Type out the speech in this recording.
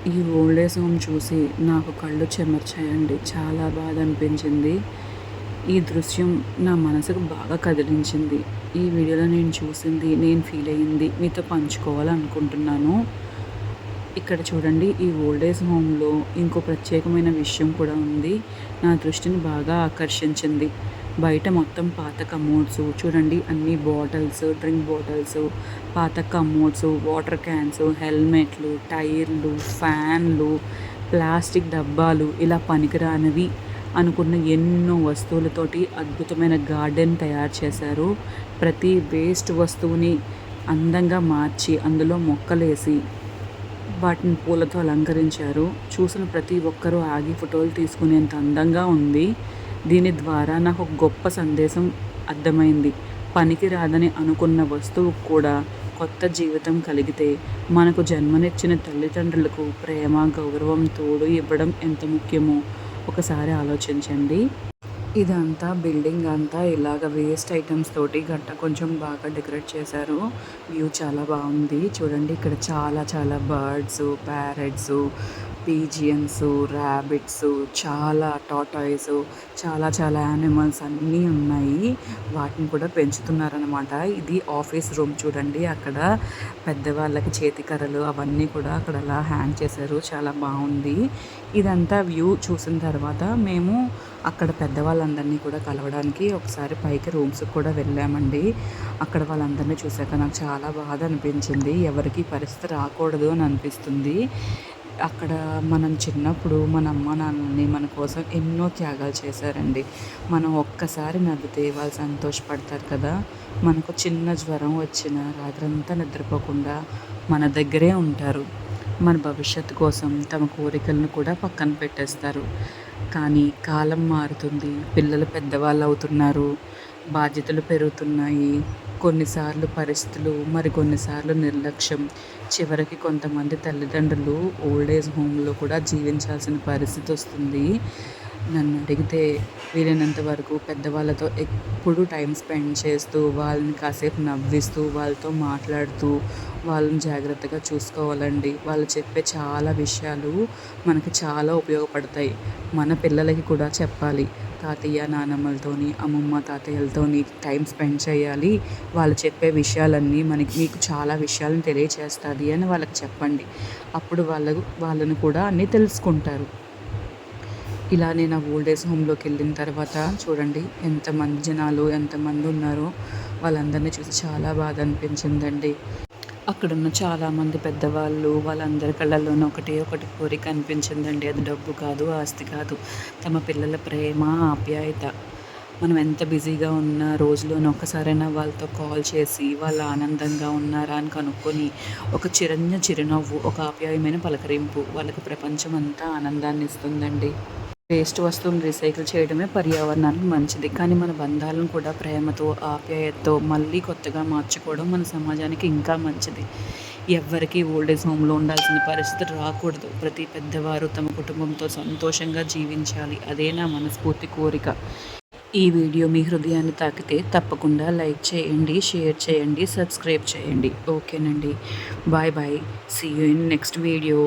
ఈ old age home చూసి నాకు కళ్ళు చెమర్చాయండి. చాలా బాధ అనిపించింది. ఈ దృశ్యం నా మనసుకు బాగా కదిలించింది. ఈ వీడియోలో నేను చూసింది, నేను ఫీల్ అయ్యింది మీతో పంచుకోవాలనుకుంటున్నాను. ఇక్కడ చూడండి, ఈ ఓల్డ్ ఏజ్ హోమ్‌లో ఇంకో ప్రత్యేకమైన విషయం కూడా ఉంది. నా దృష్టిని బాగా ఆకర్షించింది. బయట మొత్తం పాత కమోడ్స్ చూడండి, అన్ని బాటిల్స్, డ్రింక్ బాటిల్స్, పాత కమోడ్స్, వాటర్ క్యాన్స్, హెల్మెట్లు, టైర్లు, ఫ్యాన్లు, ప్లాస్టిక్ డబ్బాలు, ఇలా పనికిరానివి అనుకున్న ఎన్నో వస్తువులతోటి అద్భుతమైన గార్డెన్ తయారు చేశారు. ప్రతి వేస్ట్ వస్తువుని అందంగా మార్చి అందులో మొక్కలేసి వాటిని పూలతో అలంకరించారు. చూసిన ప్రతి ఒక్కరూ ఆగి ఫోటోలు తీసుకునేంత అందంగా ఉంది. దీని ద్వారా నాకు ఒక గొప్ప సందేశం అర్థమైంది. పనికి రాదని అనుకున్న వస్తువుకు కూడా కొత్త జీవితం కలిగితే మనకు జన్మనిచ్చిన తల్లిదండ్రులకు ప్రేమ, గౌరవం, తోడు ఇవ్వడం ఎంత ముఖ్యమో ఒకసారి ఆలోచించండి. ఇదంతా బిల్డింగ్ అంతా ఇలాగ వేస్ట్ ఐటమ్స్ తోటి కొంచెం బాగా డెకరేట్ చేశారు. వ్యూ చాలా బాగుంది. చూడండి, ఇక్కడ చాలా చాలా బర్డ్స్, ప్యారెట్స్, పీజియన్స్, ర్యాబిట్స్, చాలా టాటాయిస్, చాలా చాలా యానిమల్స్ అన్నీ ఉన్నాయి. వాటిని కూడా పెంచుతున్నారనమాట. ఇది ఆఫీస్ రూమ్ చూడండి. అక్కడ పెద్దవాళ్ళకి చేతికర్రలు అవన్నీ కూడా అక్కడ అలా హ్యాంగ్ చేశారు. చాలా బాగుంది. ఇదంతా వ్యూ చూసిన తర్వాత మేము అక్కడ పెద్దవాళ్ళందరినీ కూడా కలవడానికి ఒకసారి పైకి రూమ్స్కి కూడా వెళ్ళామండి. అక్కడ వాళ్ళందరినీ చూశాక నాకు చాలా బాధ అనిపించింది. ఎవరికి పరిస్థితి రాకూడదు అని అనిపిస్తుంది. అక్కడ మనం చిన్నప్పుడు మన అమ్మ నాన్నని మన కోసం ఎన్నో త్యాగాలు చేశారండి. మనం ఒక్కసారి నవ్వితే వాళ్ళు సంతోషపడతారు కదా. మనకు చిన్న జ్వరం వచ్చినా రాత్రంతా నిద్రపోకుండా మన దగ్గరే ఉంటారు. మన భవిష్యత్తు కోసం తమ కోరికలను కూడా పక్కన పెట్టేస్తారు. కానీ కాలం మారుతుంది, పిల్లలు పెద్దవాళ్ళు అవుతున్నారు, బాధ్యతలు పెరుగుతున్నాయి. కొన్నిసార్లు పరిస్థితులు, మరికొన్నిసార్లు నిర్లక్ష్యం, చివరికి కొంతమంది తల్లిదండ్రులు ఓల్డ్ ఏజ్ హోమ్లో కూడా జీవించాల్సిన పరిస్థితి వస్తుంది. నన్ను అడిగితే వీలైనంత వరకు పెద్దవాళ్ళతో ఎప్పుడూ టైం స్పెండ్ చేస్తూ, వాళ్ళని కాసేపు నవ్విస్తూ, వాళ్ళతో మాట్లాడుతూ, వాళ్ళని జాగ్రత్తగా చూసుకోవాలండి. వాళ్ళు చెప్పే చాలా విషయాలు మనకి చాలా ఉపయోగపడతాయి. మన పిల్లలకి కూడా చెప్పాలి. తాతయ్య నానమ్మలతోని, అమ్మమ్మ తాతయ్యలతోని టైం స్పెండ్ చేయాలి. వాళ్ళు చెప్పే విషయాలన్నీ మీకు చాలా విషయాలను తెలియచేస్తుంది అని వాళ్ళకి చెప్పండి. అప్పుడు వాళ్ళను కూడా అన్నీ తెలుసుకుంటారు. ఇలా నేను ఆ ఓల్డ్ ఏజ్ హోమ్లోకి వెళ్ళిన తర్వాత చూడండి, ఎంతమంది జనాలు ఎంతమంది ఉన్నారో. వాళ్ళందరినీ చూసి చాలా బాధ అనిపించిందండి. అక్కడున్న చాలామంది పెద్దవాళ్ళు, వాళ్ళందరి కళ్ళల్లోనూ ఒకటే ఒకటి కోరిక అనిపించిందండి. అది డబ్బు కాదు, ఆస్తి కాదు, తమ పిల్లల ప్రేమ, ఆప్యాయత. మనం ఎంత బిజీగా ఉన్న రోజులోనూ ఒక్కసారైనా వాళ్ళతో కాల్ చేసి వాళ్ళు ఆనందంగా ఉన్నారా అని కనుక్కొని ఒక చిరునవ్వు, ఒక ఆప్యాయమైన పలకరింపు వాళ్ళకి ప్రపంచం అంతా ఆనందాన్ని ఇస్తుందండి. వేస్ట్ వస్తువులను రీసైకిల్ చేయడమే పర్యావరణానికి మంచిది. కానీ మన బంధాలను కూడా ప్రేమతో, ఆప్యాయతతో మళ్ళీ కొత్తగా మార్చుకోవడం మన సమాజానికి ఇంకా మంచిది. ఎవ్వరికీ ఓల్డ్ ఏజ్ హోమ్లో ఉండాల్సిన పరిస్థితి రాకూడదు. ప్రతి పెద్దవారు తమ కుటుంబంతో సంతోషంగా జీవించాలి. అదే నా మనస్ఫూర్తి కోరిక. ఈ వీడియో మీ హృదయాన్ని తాకితే తప్పకుండా లైక్ చేయండి, షేర్ చేయండి, సబ్స్క్రైబ్ చేయండి. ఓకేనండి. Bye bye. See you in next video.